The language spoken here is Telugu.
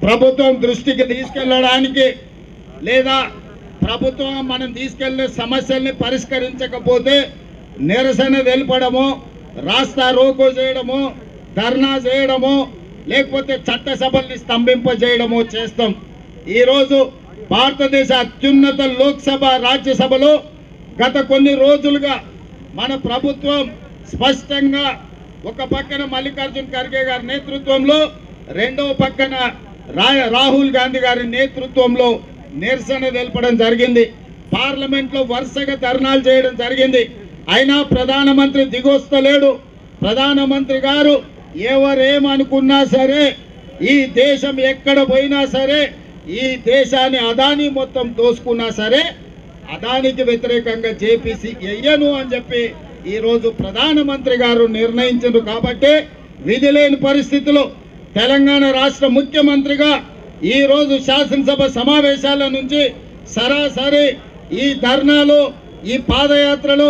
ప్రభుత్వం దృష్టికి తీసుకెళ్లడానికి లేదా ప్రభుత్వం మనం తీసుకెళ్లే సమస్యల్ని పరిష్కరించకపోతే నిరసన తెలపడము, రాస్తా రోకో చేయడము, ధర్నా చేయడము, లేకపోతే చట్టసభల్ని స్తంభింపజేయడము చేస్తాం. ఈరోజు భారతదేశ అత్యున్నత లోక్సభ రాజ్యసభలో గత కొన్ని రోజులుగా మన ప్రభుత్వం స్పష్టంగా ఒక పక్కన మల్లికార్జున్ ఖర్గే గారి నేతృత్వంలో, రెండవ పక్కన రాహుల్ గాంధీ గారి నేతృత్వంలో నిరసన తెలపడం జరిగింది. పార్లమెంట్లో వరుసగా ధర్నాలు చేయడం జరిగింది. అయినా ప్రధానమంత్రి దిగొస్తలేడు. ప్రధానమంత్రి గారు ఎవరేమనుకున్నా సరే, ఈ దేశం ఎక్కడ పోయినా సరే, ఈ దేశాన్ని అదానీ మొత్తం దోసుకున్నా సరే అదానికి వ్యతిరేకంగా జేపీసీ వెయ్యను అని చెప్పి ఈరోజు ప్రధానమంత్రి గారు నిర్ణయించారు. కాబట్టి విధి లేని పరిస్థితిలో తెలంగాణ రాష్ట్ర ముఖ్యమంత్రిగా ఈరోజు శాసనసభ సమావేశాల నుంచి సరాసరి ఈ ధర్నాలు, ఈ పాదయాత్రలు